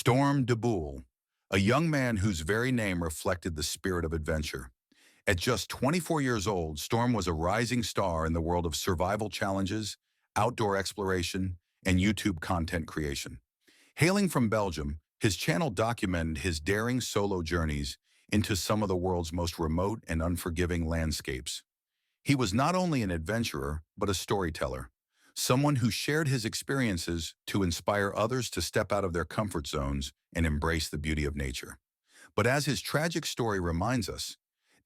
Storm De Beul, a young man whose very name reflected the spirit of adventure. At just 24 years old, Storm was a rising star in the world of survival challenges, outdoor exploration, and YouTube content creation. Hailing from Belgium, his channel documented his daring solo journeys into some of the world's most remote and unforgiving landscapes. He was not only an adventurer, but a storyteller, someone who shared his experiences to inspire others to step out of their comfort zones and embrace the beauty of nature. But as his tragic story reminds us,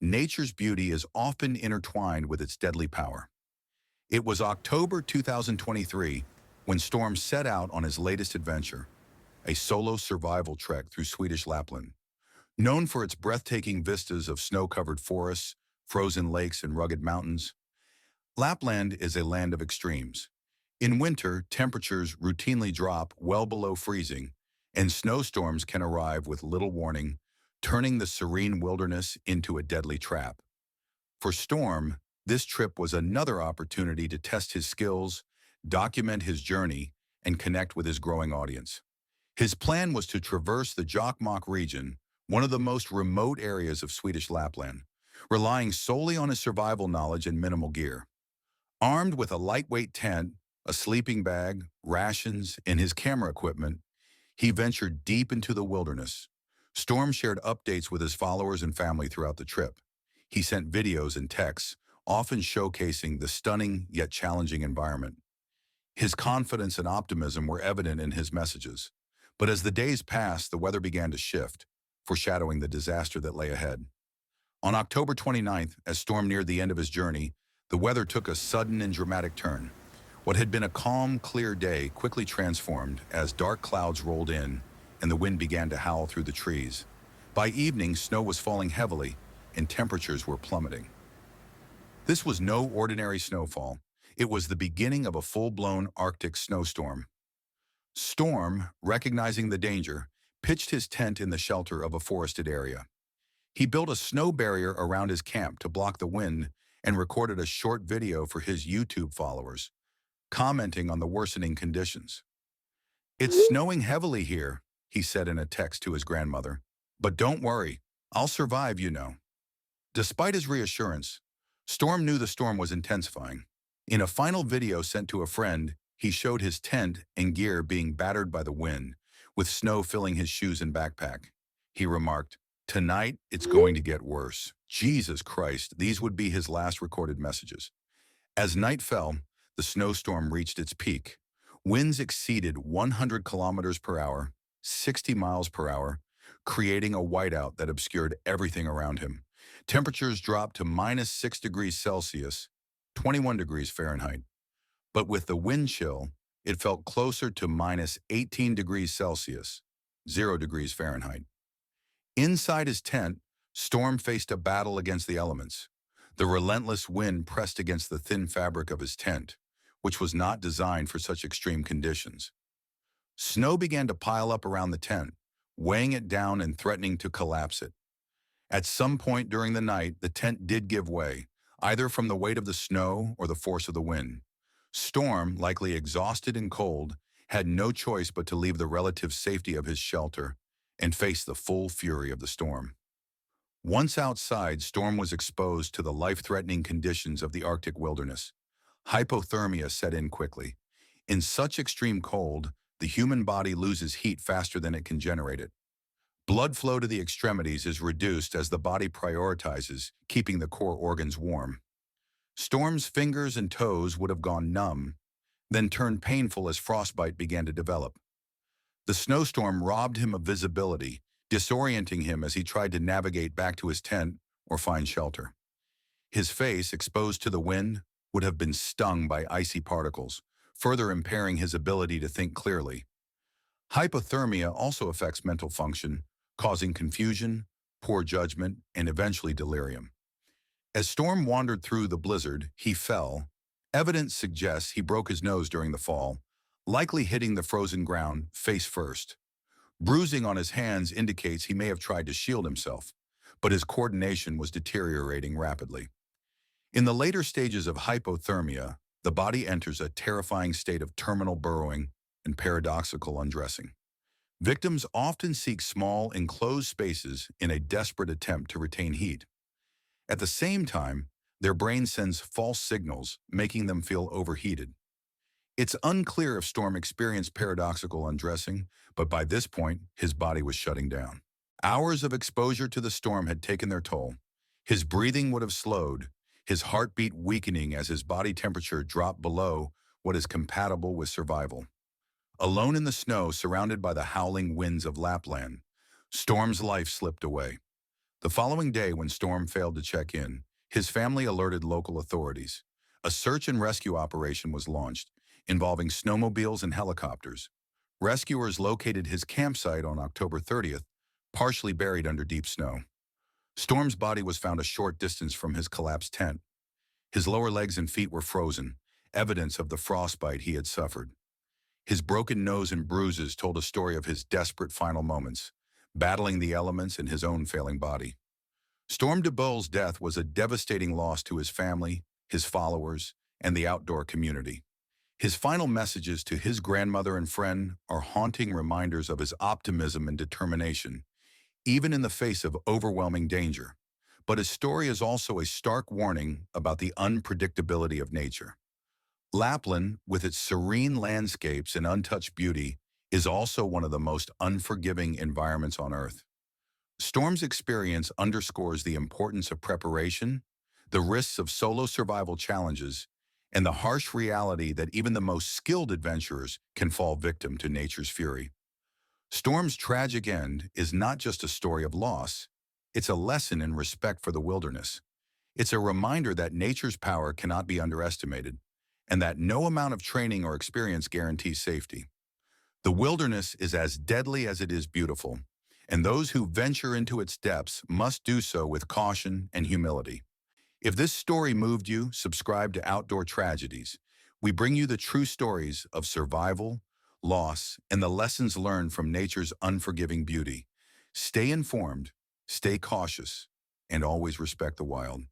nature's beauty is often intertwined with its deadly power. It was October 2023 when Storm set out on his latest adventure, a solo survival trek through Swedish Lapland. Known for its breathtaking vistas of snow-covered forests, frozen lakes, and rugged mountains, Lapland is a land of extremes. In winter, temperatures routinely drop well below freezing, and snowstorms can arrive with little warning, turning the serene wilderness into a deadly trap. For Storm, this trip was another opportunity to test his skills, document his journey, and connect with his growing audience. His plan was to traverse the Jokkmokk region, one of the most remote areas of Swedish Lapland, relying solely on his survival knowledge and minimal gear. Armed with a lightweight tent, a sleeping bag, rations, and his camera equipment, he ventured deep into the wilderness. Storm shared updates with his followers and family throughout the trip. He sent videos and texts, often showcasing the stunning yet challenging environment. His confidence and optimism were evident in his messages. But as the days passed, the weather began to shift, foreshadowing the disaster that lay ahead. On October 29th, as Storm neared the end of his journey, the weather took a sudden and dramatic turn. What had been a calm, clear day quickly transformed as dark clouds rolled in and the wind began to howl through the trees. By evening, snow was falling heavily and temperatures were plummeting. This was no ordinary snowfall. It was the beginning of a full-blown Arctic snowstorm. Storm, recognizing the danger, pitched his tent in the shelter of a forested area. He built a snow barrier around his camp to block the wind and recorded a short video for his YouTube followers, commenting on the worsening conditions. "It's snowing heavily here," he said in a text to his grandmother. "But don't worry, I'll survive, you know." Despite his reassurance, Storm knew the storm was intensifying. In a final video sent to a friend, he showed his tent and gear being battered by the wind, with snow filling his shoes and backpack. He remarked, "Tonight, it's going to get worse." Jesus Christ, these would be his last recorded messages. As night fell, the snowstorm reached its peak. Winds exceeded 100 kilometers per hour, 60 miles per hour, creating a whiteout that obscured everything around him. Temperatures dropped to -6 degrees Celsius, 21 degrees Fahrenheit. But with the wind chill, it felt closer to -18 degrees Celsius, 0 degrees Fahrenheit. Inside his tent, Storm faced a battle against the elements. The relentless wind pressed against the thin fabric of his tent, which was not designed for such extreme conditions. Snow began to pile up around the tent, weighing it down and threatening to collapse it. At some point during the night, the tent did give way, either from the weight of the snow or the force of the wind. Storm, likely exhausted and cold, had no choice but to leave the relative safety of his shelter and face the full fury of the storm. Once outside, Storm was exposed to the life-threatening conditions of the Arctic wilderness. Hypothermia set in quickly. In such extreme cold, the human body loses heat faster than it can generate it. Blood flow to the extremities is reduced as the body prioritizes keeping the core organs warm. Storm's fingers and toes would have gone numb, then turned painful as frostbite began to develop. The snowstorm robbed him of visibility, disorienting him as he tried to navigate back to his tent or find shelter. His face, exposed to the wind, would have been stung by icy particles, further impairing his ability to think clearly. Hypothermia also affects mental function, causing confusion, poor judgment, and eventually delirium. As Storm wandered through the blizzard, he fell. Evidence suggests he broke his nose during the fall, likely hitting the frozen ground face first. Bruising on his hands indicates he may have tried to shield himself, but his coordination was deteriorating rapidly. In the later stages of hypothermia, the body enters a terrifying state of terminal burrowing and paradoxical undressing. Victims often seek small, enclosed spaces in a desperate attempt to retain heat. At the same time, their brain sends false signals, making them feel overheated. It's unclear if Storm experienced paradoxical undressing, but by this point, his body was shutting down. Hours of exposure to the storm had taken their toll. His breathing would have slowed, his heartbeat weakening as his body temperature dropped below what is compatible with survival. Alone in the snow, surrounded by the howling winds of Lapland, Storm's life slipped away. The following day, when Storm failed to check in, his family alerted local authorities. A search and rescue operation was launched, involving snowmobiles and helicopters. Rescuers located his campsite on October 30th, partially buried under deep snow. Storm's body was found a short distance from his collapsed tent. His lower legs and feet were frozen, evidence of the frostbite he had suffered. His broken nose and bruises told a story of his desperate final moments, battling the elements in his own failing body. Storm De Beul's death was a devastating loss to his family, his followers, and the outdoor community. His final messages to his grandmother and friend are haunting reminders of his optimism and determination, even in the face of overwhelming danger. But his story is also a stark warning about the unpredictability of nature. Lapland, with its serene landscapes and untouched beauty, is also one of the most unforgiving environments on Earth. Storm's experience underscores the importance of preparation, the risks of solo survival challenges, and the harsh reality that even the most skilled adventurers can fall victim to nature's fury. Storm's tragic end is not just a story of loss, it's a lesson in respect for the wilderness. It's a reminder that nature's power cannot be underestimated, and that no amount of training or experience guarantees safety. The wilderness is as deadly as it is beautiful, and those who venture into its depths must do so with caution and humility. If this story moved you, subscribe to Outdoor Tragedies. We bring you the true stories of survival, loss, and the lessons learned from nature's unforgiving beauty. Stay informed, stay cautious, and always respect the wild.